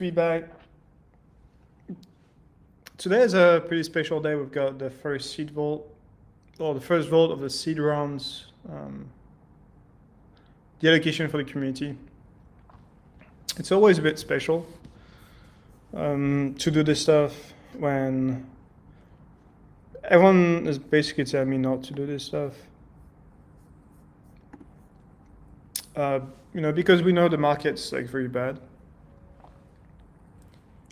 Be back. Today is a pretty special day. We've got the first seed vault, or the first vault of the seed rounds, the allocation for the community. It's always a bit special to do this stuff when everyone is basically telling me not to do this stuff. Because we know the market's like very bad.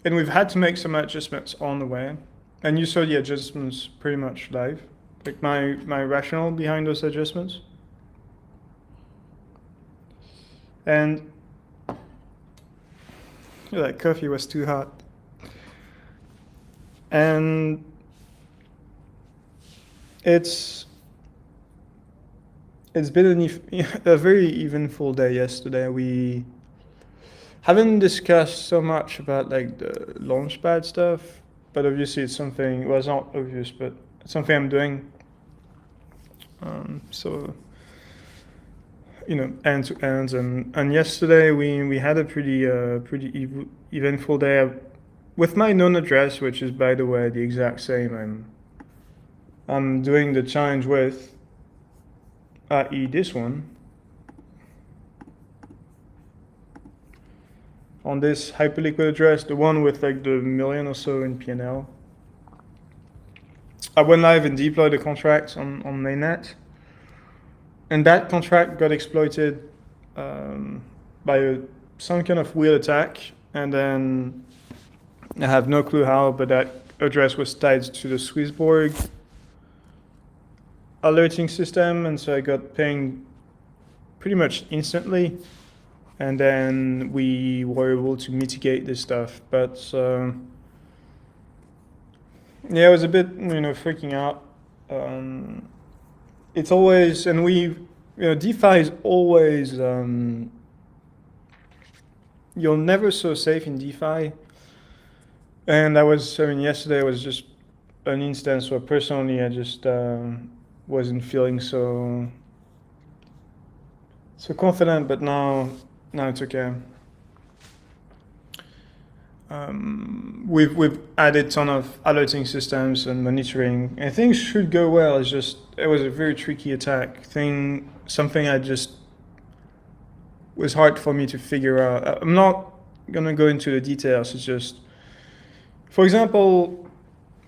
And we've had to make some adjustments on the way. And you saw the adjustments pretty much live. Like my rationale behind those adjustments. And that coffee was too hot. And it's been a very eventful day yesterday. We haven't discussed so much about like the launchpad stuff, but obviously it's something, well, it's not obvious, but it's something I'm doing. End to end. And yesterday we had a pretty eventful day with my known address, which is, by the way, the exact same I'm doing the challenge with, i.e. this one. On this hyperliquid address, the one with like the million or so in P&L. I went live and deployed the contract on mainnet. And that contract got exploited by some kind of weird attack. And then I have no clue how, but that address was tied to the 𝘂𝘂𝑚 alerting system. And so I got pinged pretty much instantly. And then we were able to mitigate this stuff. But yeah, it was a bit, freaking out. It's always, and DeFi is always, you're never so safe in DeFi. And yesterday was just an instance where personally I just wasn't feeling so confident, but now it's okay. We've added ton of alerting systems and monitoring, and things should go well. It was a very tricky attack thing, something I just was hard for me to figure out. I'm not gonna go into the details. It's just, for example,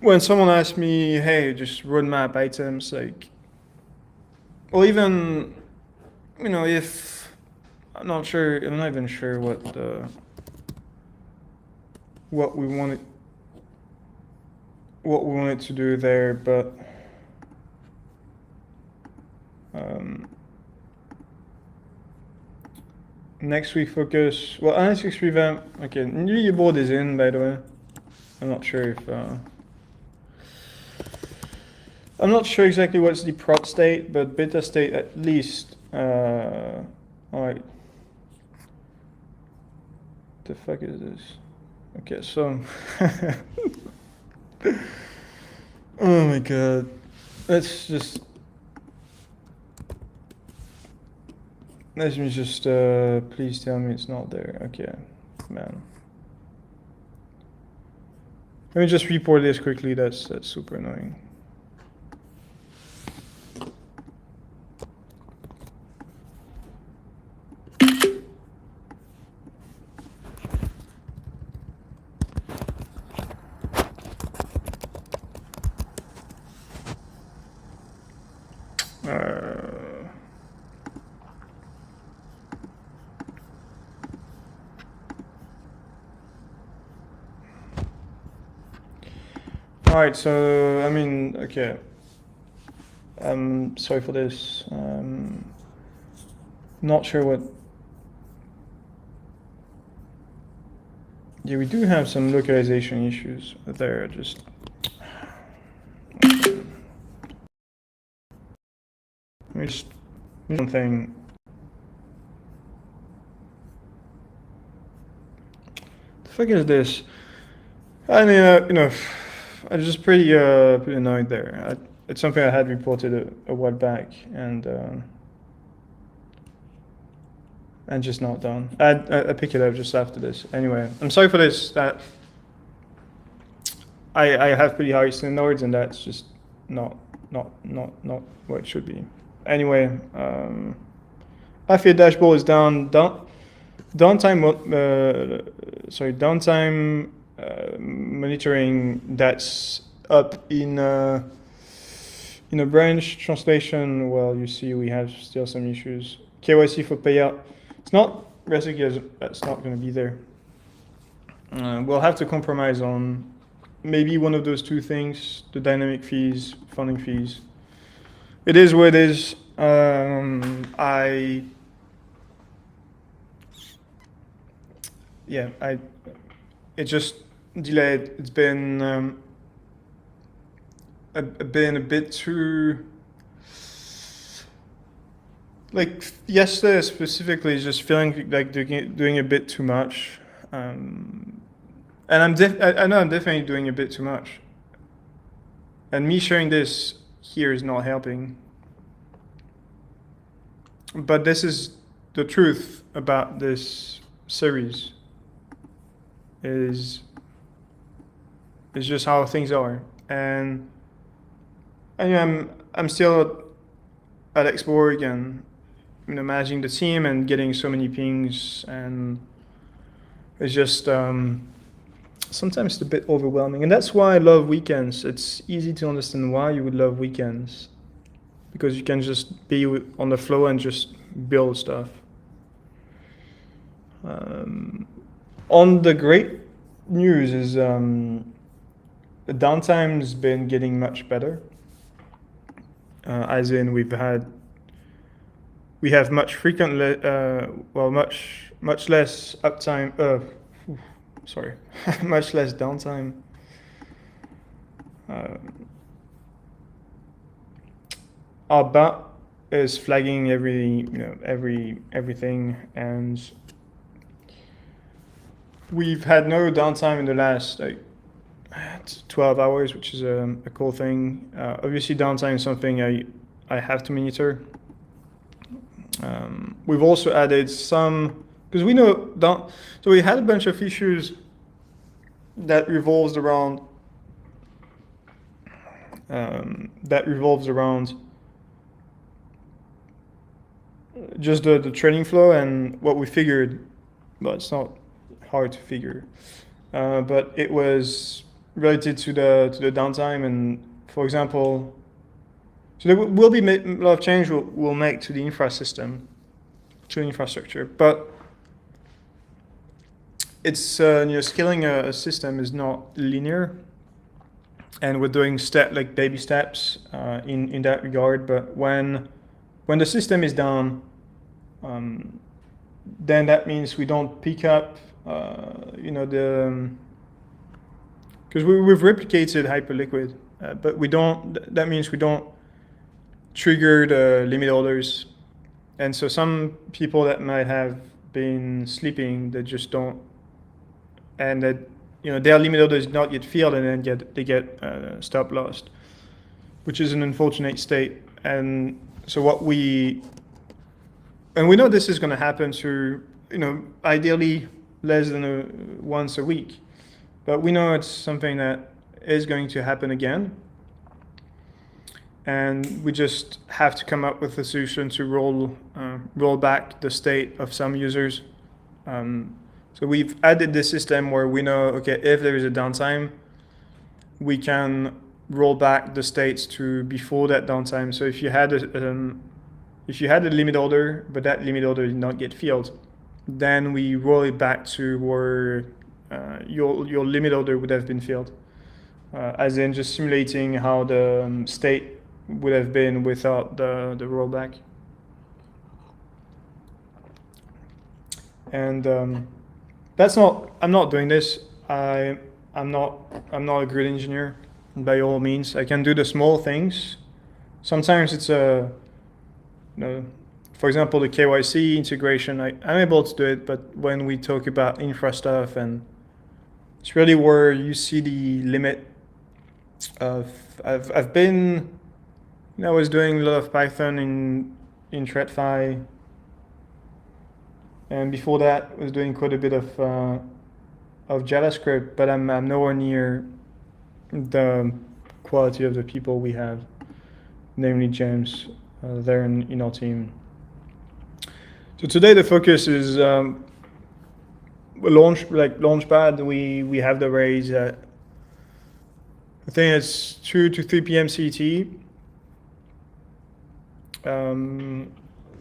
when someone asks me, hey, just roadmap items, like, or even, if I'm not even sure what we wanted to do there, but next week focus. Well, analytics revamp. Okay, new board is in, by the way. I'm not sure exactly what's the prod state, but beta state at least. All right. The fuck is this? Okay, so oh my god, let me just please tell me it's not there. Okay, man, let me just report this quickly. That's super annoying. All right, so okay. Sorry for this. Not sure what. Yeah, we do have some localization issues there. Just. One thing. The fuck is this? I'm just pretty annoyed there. It's something I had reported a while back, and and just not done. I pick it up just after this. Anyway, I'm sorry for this. That I have pretty high standards, and that's just not what it should be. Anyway, I feel dashboard is down. Downtime monitoring, that's up in a branch translation. Well, you see we have still some issues. KYC for payout, it's not basically, that's not going to be there. We'll have to compromise on maybe one of those two things: the dynamic fees, funding fees. It is what it is. It just delayed. It's been a bit too, like yesterday specifically, just feeling like doing a bit too much. And I know I'm definitely doing a bit too much. And me sharing this here is not helping. But this is the truth about this series. Is just how things are, and I'm still at 𝘙𝑝 and managing the team and getting so many pings, and it's just sometimes it's a bit overwhelming, and that's why I love weekends. It's easy to understand why you would love weekends, because you can just be on the flow and just build stuff. On the great news is the downtime's been getting much better. As in we have much much less uptime. Much less downtime. Our bot is flagging everything, and we've had no downtime in the last 12 hours, which is a cool thing. Obviously, downtime is something I have to monitor. We've also added some, because we know so we had a bunch of issues that revolves around just the training flow, and what we figured, but it's not hard to figure, but it was related to the downtime. And for example, so there will be a lot of change we'll make to the infrastructure, but it's scaling a system is not linear, and we're doing baby steps in that regard. But when the system is down, then that means we don't pick up because we've replicated hyperliquid, but we don't. That means we don't trigger the limit orders, and so some people that might have been sleeping, they just don't, and that their limit order is not yet filled, and then they get stop lost, which is an unfortunate state. And so we know this is going to happen to ideally less than once a week, but we know it's something that is going to happen again, and we just have to come up with a solution to roll back the state of some users. So we've added this system where we know, okay, if there is a downtime, we can roll back the states to before that downtime. So if you had a limit order, but that limit order did not get filled, then we roll it back to where your limit order would have been filled, as in just simulating how the state would have been without the rollback. And I'm not doing this. I'm not a grid engineer by all means. I can do the small things. Sometimes it's for example, the KYC integration, I'm able to do it, but when we talk about infra stuff, and it's really where you see the limit of, I was doing a lot of Python in TradFi, and before that was doing quite a bit of JavaScript, but I'm nowhere near the quality of the people we have, namely James there in our team. So today the focus is Launchpad. We have the raise at, I think it's 2 to 3 p.m. CET.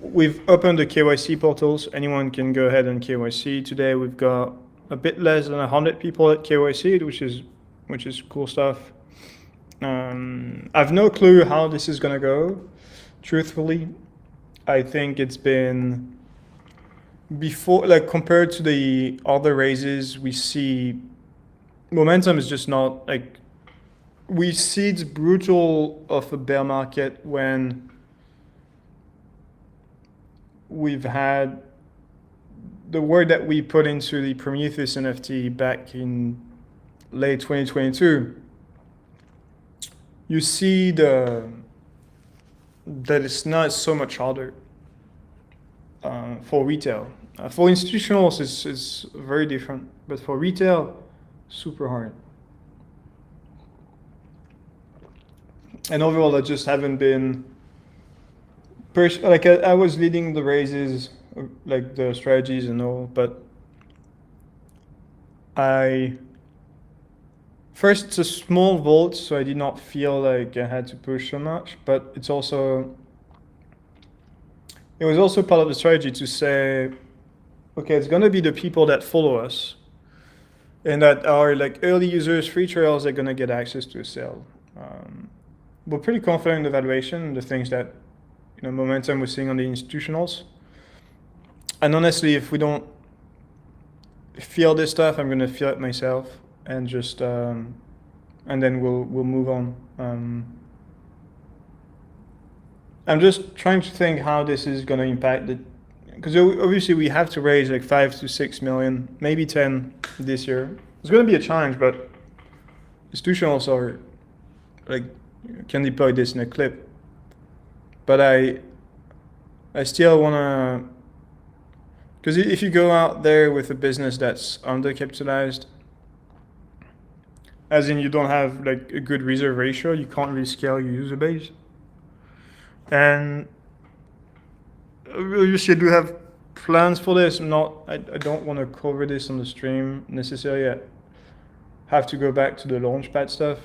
We've opened the KYC portals. Anyone can go ahead and KYC. Today we've got a bit less than 100 people at KYC, which is cool stuff. I've no clue how this is gonna go. Truthfully, I think it's been before, like compared to the other raises, we see momentum is just not like, we see it's brutal of a bear market when we've had the work that we put into the Prometheus NFT back in late 2022. You see that it's not so much harder for retail. For institutionals, it's very different, but for retail, super hard. And overall, I just haven't been, like I was leading the raises, like the strategies and all, but first it's a small vault, so I did not feel like I had to push so much, but it was also part of the strategy to say, okay, it's gonna be the people that follow us and that are like early users, free trials, are gonna get access to a sale. We're pretty confident in the valuation, the things that, momentum we're seeing on the institutionals. And honestly, if we don't feel this stuff, I'm gonna feel it myself and just, and then we'll move on. I'm just trying to think how this is gonna impact it, because obviously we have to raise like 5 to 6 million, maybe 10 this year. It's gonna be a challenge, but institutionals are like, can deploy this in a clip. But I still wanna, because if you go out there with a business that's undercapitalized, as in you don't have like a good reserve ratio, you can't really scale your user base. And obviously I do have plans for this. I don't want to cover this on the stream necessarily. I have to go back to the Launchpad stuff.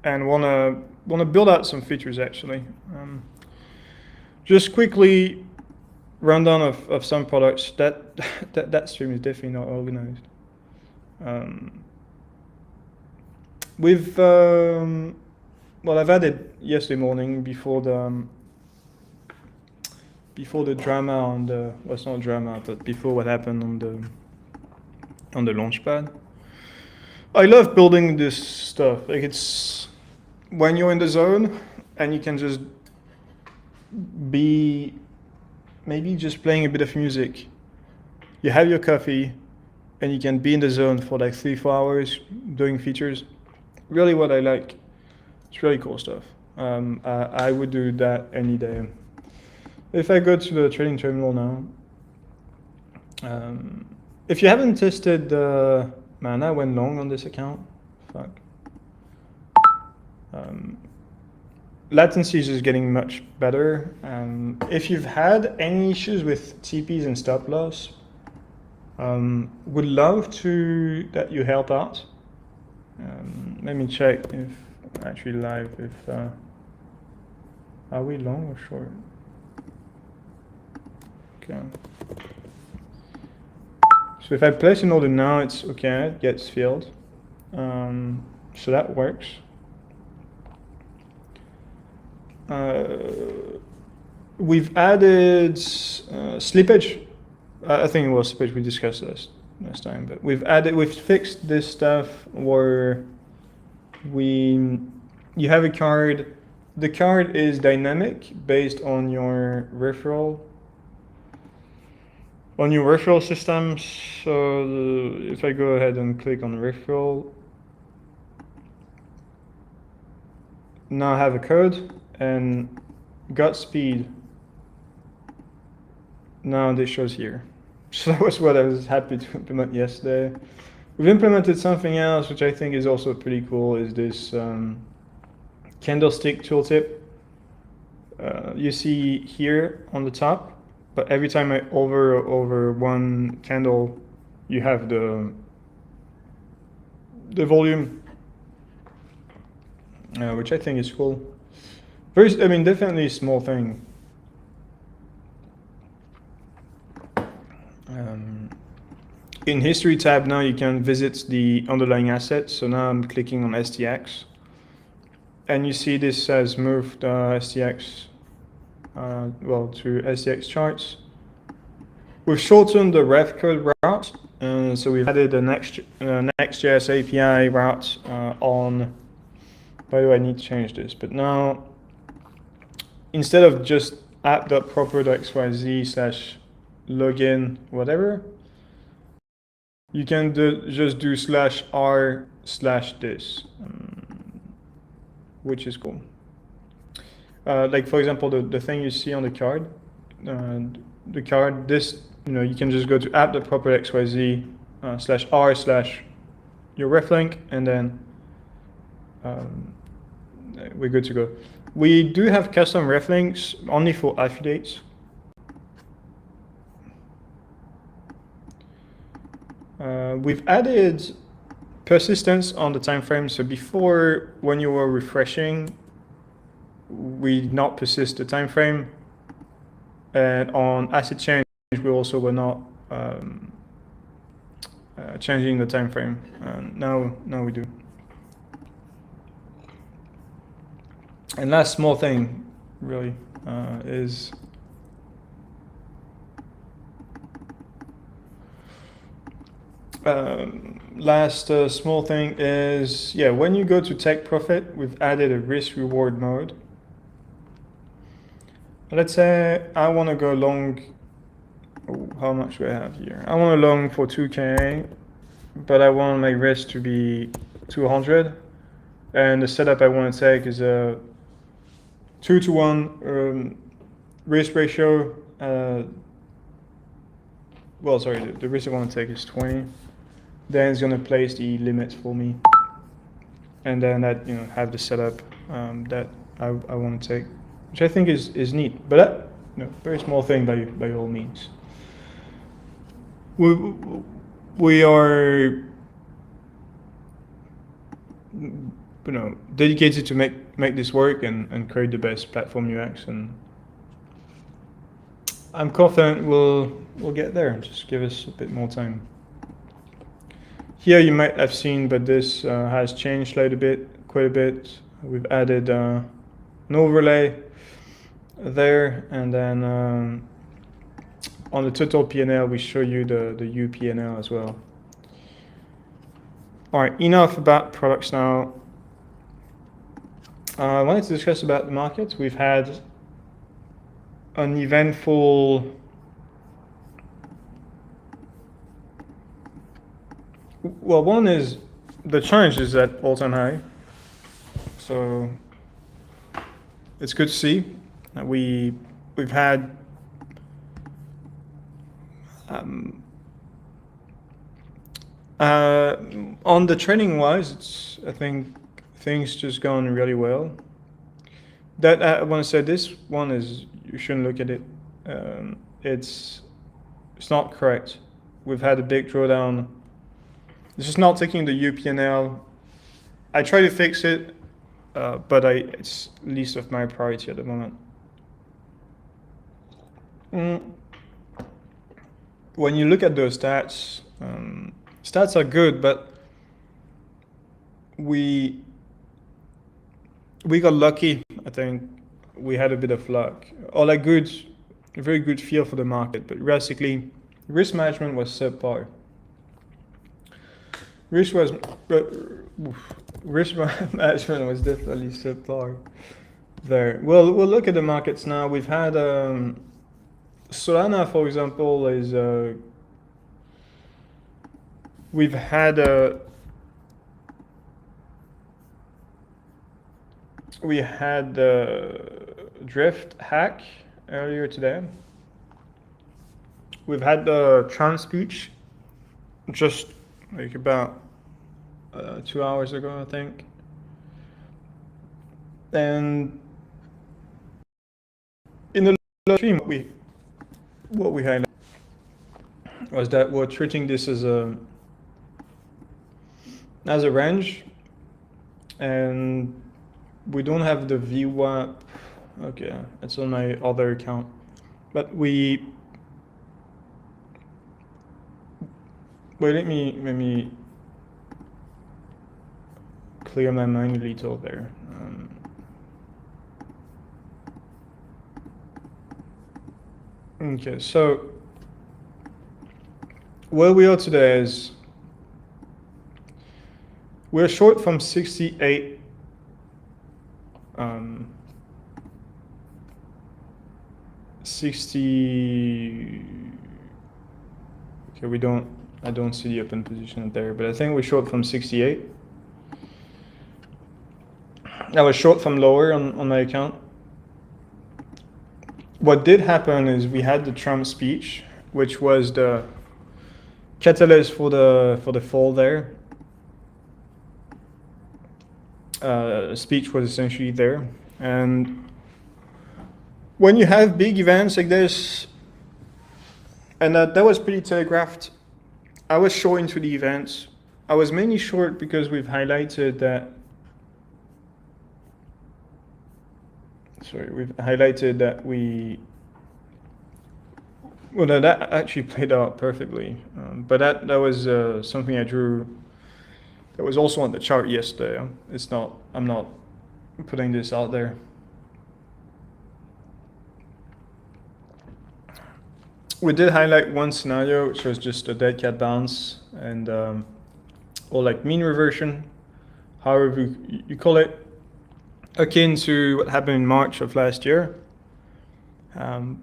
And wanna build out some features actually. Just quickly rundown of some products. That stream is definitely not organized. Well, I've had it yesterday morning before the drama on the, well, it's not drama, but before what happened on the Launchpad. I love building this stuff. Like, it's when you're in the zone and you can just be maybe just playing a bit of music. You have your coffee and you can be in the zone for like 3-4 hours doing features. Really what I like. It's really cool stuff. I would do that any day. If I go to the trading terminal now, if you haven't tested man, I went long on this account. Fuck. Latency is just getting much better. If you've had any issues with TPs and stop loss, would love that you help out. Let me check if actually live, if are we long or short? Okay. So if I place an order now, it's okay, it gets filled. So that works. We've added slippage. I think it was slippage, we discussed this last time, but we've fixed this stuff where you have a card. The card is dynamic based on your referral. On your referral system. So if I go ahead and click on referral, now I have a code, and Godspeed now this shows here. So that was what I was happy to implement yesterday. We've implemented something else, which I think is also pretty cool, is this candlestick tooltip. You see here on the top, but every time I hover over one candle, you have the volume, which I think is cool. I mean, definitely a small thing. In History tab now you can visit the underlying assets. So now I'm clicking on STX, and you see this has moved STX to STX charts. We've shortened the ref code route, and so we've added a Next.js API route on. By the way, I need to change this, but now instead of just app.proper.xyz/login whatever, you can just do /r/this, which is cool. Like for example, the thing you see on the card, this, you can just go to app.proper.xyz/r/your ref link, and then we're good to go. We do have custom ref links only for affiliates. We've added persistence on the time frame. So before, when you were refreshing, we did not persist the time frame, and on asset change we also were not changing the time frame. Now we do. And last small thing really is small thing is, when you go to take profit, we've added a risk reward mode. Let's say I want to go long. How much do I have here? I want to long for 2K, but I want my risk to be 200, and the setup I want to take is a 2-to-1 risk ratio. The risk I want to take is 20. Then it's going to place the limits for me, and then that have the setup that I want to take, which I think is neat. But that, very small thing by all means. We are dedicated to make this work and create the best platform UX, and I'm confident we'll get there. Just give us a bit more time. Here you might have seen, but this has changed quite a bit. We've added an overlay there, and then on the total P&L we show you the 𝑢PNL as well. All right, enough about products now. I wanted to discuss about the market. We've had an eventful one is the challenge is at all-time high, so it's good to see. We've had on the trading wise, I think things just gone really well. That I want to say, this one is, you shouldn't look at it. It's not correct. We've had a big drawdown. This is not taking the 𝑢PNL. I try to fix it, but it's least of my priority at the moment. When you look at those stats, stats are good, but we got lucky. I think we had a bit of luck, or a very good feel for the market, but realistically, risk management was subpar. Risk management was definitely subpar there. Well, we'll look at the markets now. We've had Solana, for example, is we've had a drift hack earlier today. we've had the Trump speech just like about 2 hours ago, I think. And in the live stream, what we highlighted was that we're treating this as a range, and we don't have the VWAP. Okay, it's on my other account, but wait. Let me clear my mind a little there. Okay, so where we are today is we're short from 68. 60. Okay, I don't see the open position there, but I think we're short from 68. I was short from lower on my account. What did happen is we had the Trump speech, which was the catalyst for the fall there. Speech was essentially there, and when you have big events like this, and that was pretty telegraphed, I was short into the events. I was mainly short because we've highlighted that. That actually played out perfectly. But that was something I drew. That was also on the chart yesterday. I'm not putting this out there. We did highlight one scenario, which was just a dead cat bounce and or like mean reversion, however you call it, akin to what happened in March of last year. And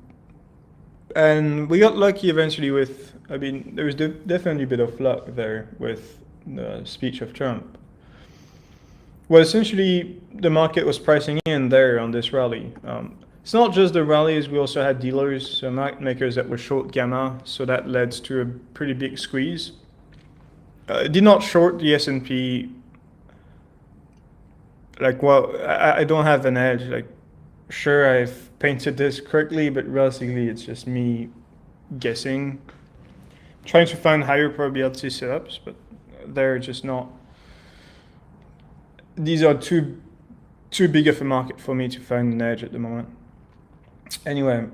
we got lucky eventually with, there was definitely a bit of luck there with the speech of Trump. Well, essentially, the market was pricing in there on this rally. It's not just the rallies, we also had dealers, so market makers that were short gamma, so that led to a pretty big squeeze. It did not short the S&P. I don't have an edge. Sure, I've painted this correctly, but realistically, it's just me guessing, trying to find higher probability setups, but they're just not. These are too big of a market for me to find an edge at the moment. Anyway,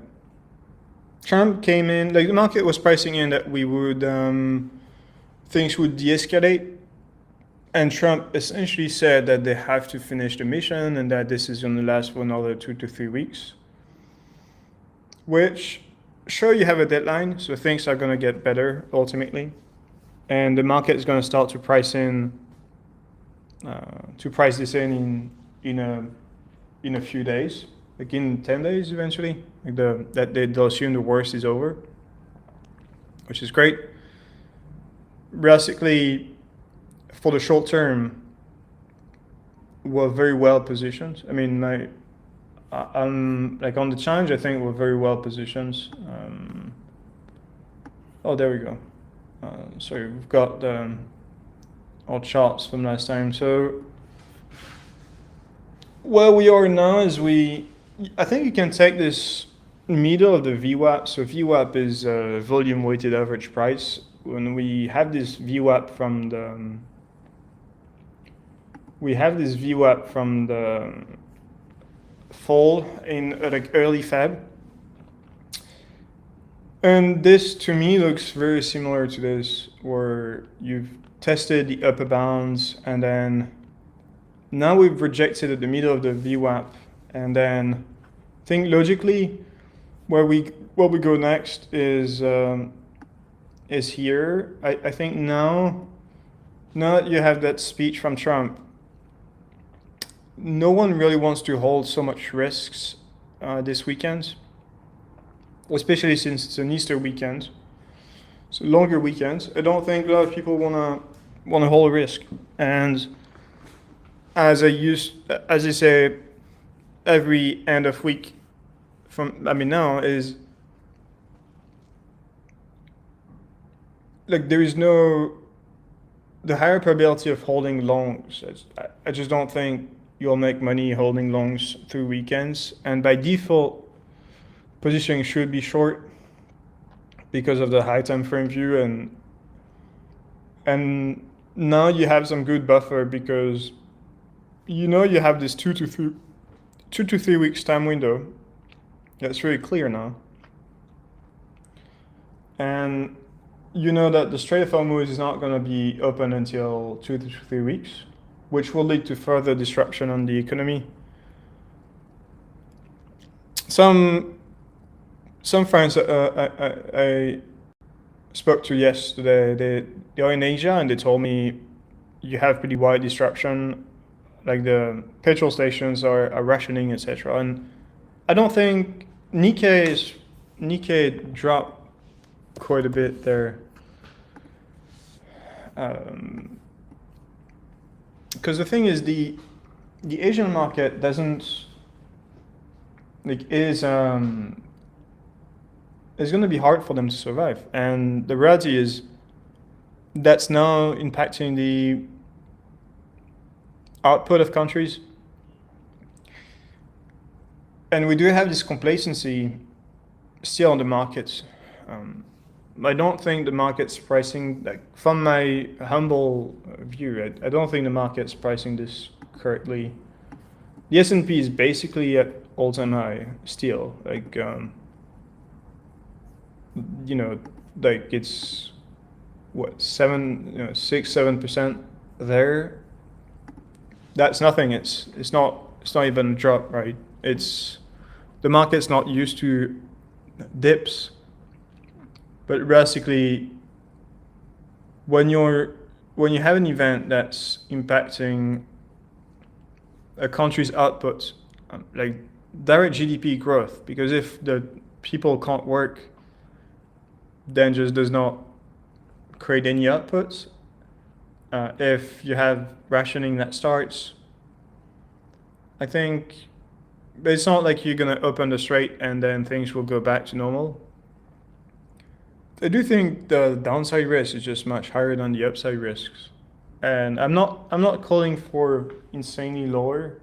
Trump came in, the market was pricing in that things would de-escalate. And Trump essentially said that they have to finish the mission and that this is going to last for another 2 to 3 weeks. Which, sure, you have a deadline, so things are going to get better ultimately. And the market is going to start to price this in a few days, like in 10 days eventually. They'll assume the worst is over, which is great. Realistically, for the short term, we're very well positioned. On the challenge, I think we're very well positioned. There we go. Sorry, we've got our charts from last time. So where we are now is I think you can take this middle of the VWAP. So VWAP is volume weighted average price. When we have this VWAP from the fall in early Feb. And this to me looks very similar to this, where you've tested the upper bounds and then now we've rejected at the middle of the VWAP, and then I think logically where we go next is here. I think now that you have that speech from Trump, no one really wants to hold so much risks this weekend, especially since it's an Easter weekend. It's a longer weekend. I don't think a lot of people want to hold a risk. And as I say, every end of week from now is like there is no, the higher probability of holding longs. I just don't think you'll make money holding longs through weekends. And by default, positioning should be short because of the high time frame view, and now you have some good buffer because you know you have this 2 to 3 weeks time window. That's very clear now. And you know that the Strait of Hormuz is not going to be open until 2 to 3 weeks, which will lead to further disruption on the economy. Some friends I spoke to yesterday, they are in Asia, and they told me you have pretty wide disruption, like the petrol stations are rationing, etc. And I don't think Nikkei dropped quite a bit there. Because the thing is, the Asian market doesn't, like, it's going to be hard for them to survive, and the reality is that's now impacting the output of countries, and we do have this complacency still on the markets. I don't think the market's pricing, like, from my humble view, I don't think the market's pricing this correctly. The S&P is basically at all-time high still, like, you know, like it's what, 6-7% there. That's nothing. It's not even a drop, right? It's, the market's not used to dips. But realistically, when you have an event that's impacting a country's output, like direct GDP growth, because if the people can't work, then just does not create any outputs. If you have rationing that starts, I think, but it's not like you're gonna open the strait and then things will go back to normal. I do think the downside risk is just much higher than the upside risks, and I'm not calling for insanely lower.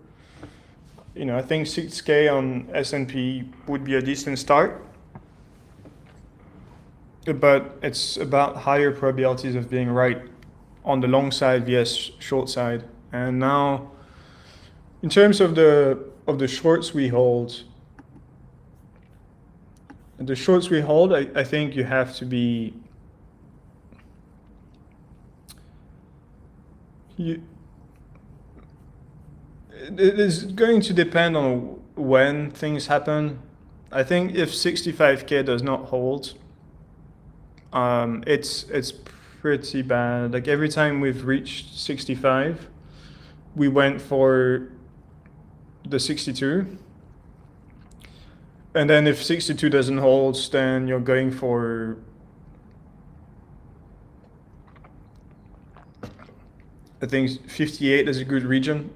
You know, I think 6K on S&P would be a decent start, but it's about higher probabilities of being right on the long side vs short side. And now, in terms of the shorts we hold. The shorts we hold, I think you have to be, it is going to depend on when things happen. I think if 65K does not hold, it's pretty bad. Like every time we've reached 65, we went for the 62. And then if 62 doesn't hold, then you're going for, I think 58 is a good region.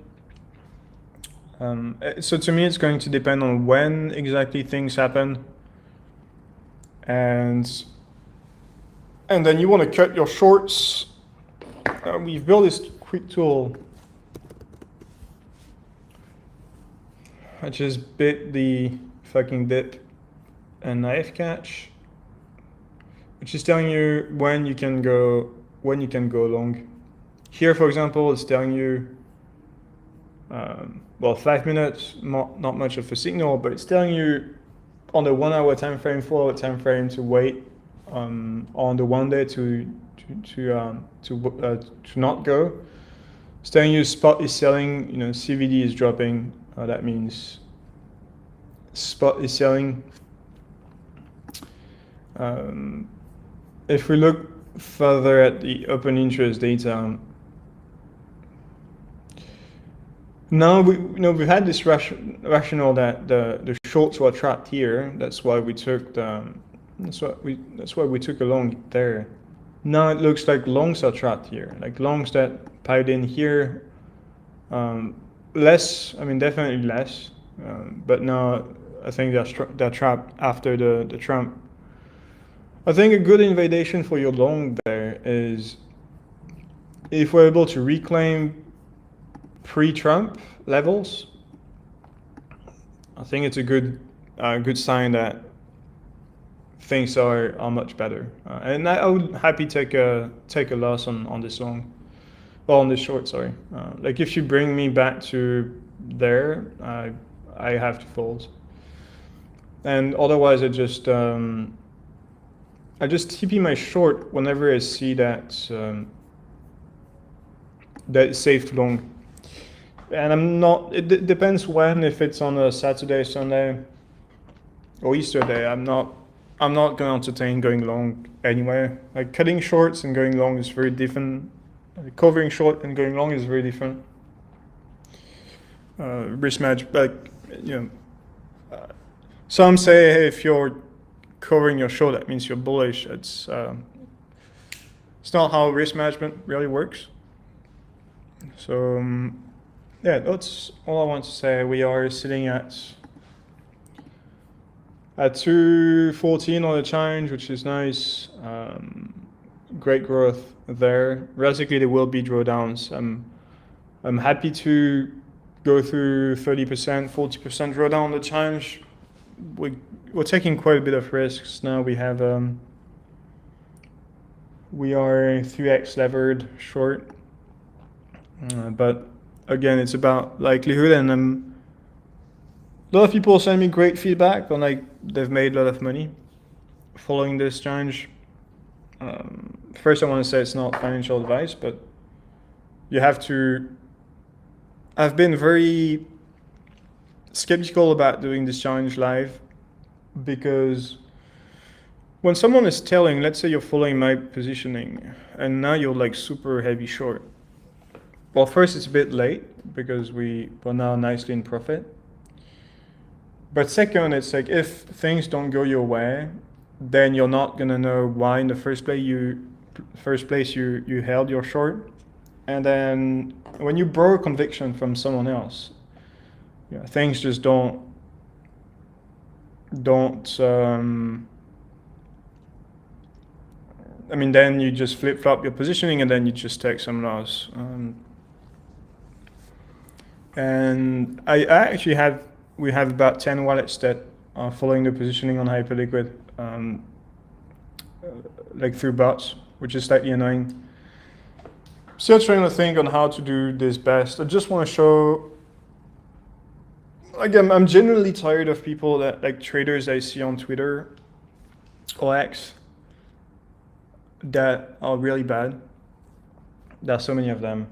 So to me, it's going to depend on when exactly things happen. And then you want to cut your shorts. We've built this quick tool. I just bit the fucking dip and knife catch, which is telling you when you can go long. Here, for example, it's telling you, well, 5 minutes, not much of a signal, but it's telling you on the 1 hour time frame, 4 hour time frame to wait on the 1 day to not go. It's telling you spot is selling, you know, CVD is dropping. That means spot is selling. If we look further at the open interest data, now we've had this rationale that the shorts were trapped here. That's why we took that's why we took a long there. Now it looks like longs are trapped here, like longs that piled in here. Less, I mean, definitely less, but now I think they're trapped after the Trump. I think a good invalidation for your long there here is if we're able to reclaim pre-Trump levels, I think it's a good sign that things are much better. And I would happy take a loss on this long, well, on this short, sorry. Like if you bring me back to there, I have to fold. And otherwise I just TP my short whenever I see that that safe long. And I'm not, it depends when, if it's on a Saturday, Sunday, or Easter day, I'm not going to entertain going long anyway. Like cutting shorts and going long is very different. Covering short and going long is very different. Risk match, like, you know, some say, hey, if you're covering your short, that means you're bullish. It's not how risk management really works. So yeah, that's all I want to say. We are sitting at 214 on the challenge, which is nice. Great growth there. Basically, there will be drawdowns. I'm happy to go through 30%, 40% drawdown on the challenge. We're taking quite a bit of risks now. We have we are 3x levered short, but again, it's about likelihood, and a lot of people send me great feedback on like they've made a lot of money following this challenge. First, I want to say it's not financial advice, but you have to. I've been very skeptical about doing this challenge live because when someone is telling, let's say you're following my positioning and now you're like super heavy short. Well, first it's a bit late because we're now nicely in profit. But second, it's like if things don't go your way, then you're not gonna know why in the first place you held your short. And then when you borrow conviction from someone else, yeah, things just don't I mean, then you just flip-flop your positioning and then you just take some loss. And we have about 10 wallets that are following the positioning on Hyperliquid, like through bots, which is slightly annoying. Still trying to think on how to do this best. I just want to show, like, I'm genuinely tired of people that, like, traders I see on Twitter or X that are really bad. There are so many of them.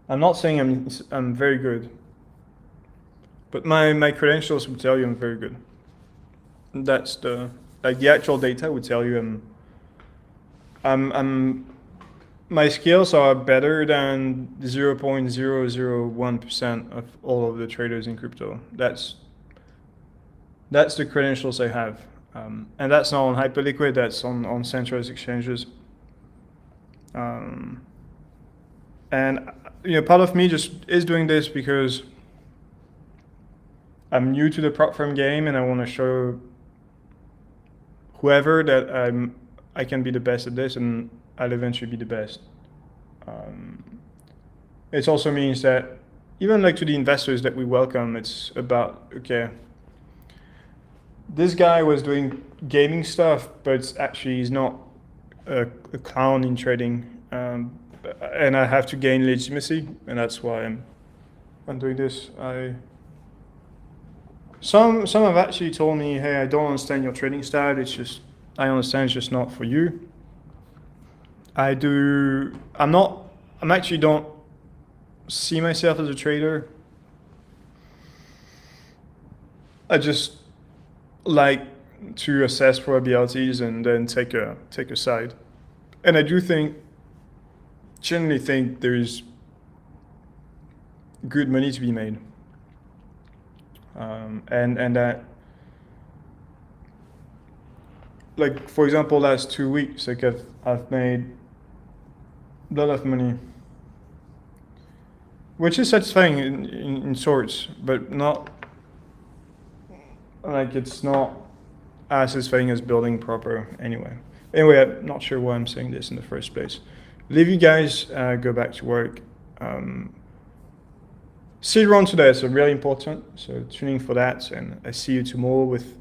I'm not saying I'm very good, but my credentials would tell you I'm very good. That's the actual data would tell you my skills are better than 0.001% of all of the traders in crypto. That's the credentials I have. And that's not on Hyperliquid, that's on centralized exchanges. And you know, part of me just is doing this because I'm new to the prop firm game and I want to show whoever that I can be the best at this, and I'll eventually be the best. It also means that even like to the investors that we welcome, it's about, okay, this guy was doing gaming stuff, but actually he's not a clown in trading, and I have to gain legitimacy, and that's why I'm doing this. Some have actually told me, hey, I don't understand your trading style. It's just, I understand it's just not for you. I actually don't see myself as a trader. I just like to assess probabilities and then take a side. And I do generally think there's good money to be made. And that, like, for example, last 2 weeks, like I've made a lot of money, which is satisfying in sorts, but not, like, it's not as satisfying as building proper anyway. Anyway, I'm not sure why I'm saying this in the first place. Leave you guys, go back to work. Seed run today is really important, so tune in for that, and I see you tomorrow with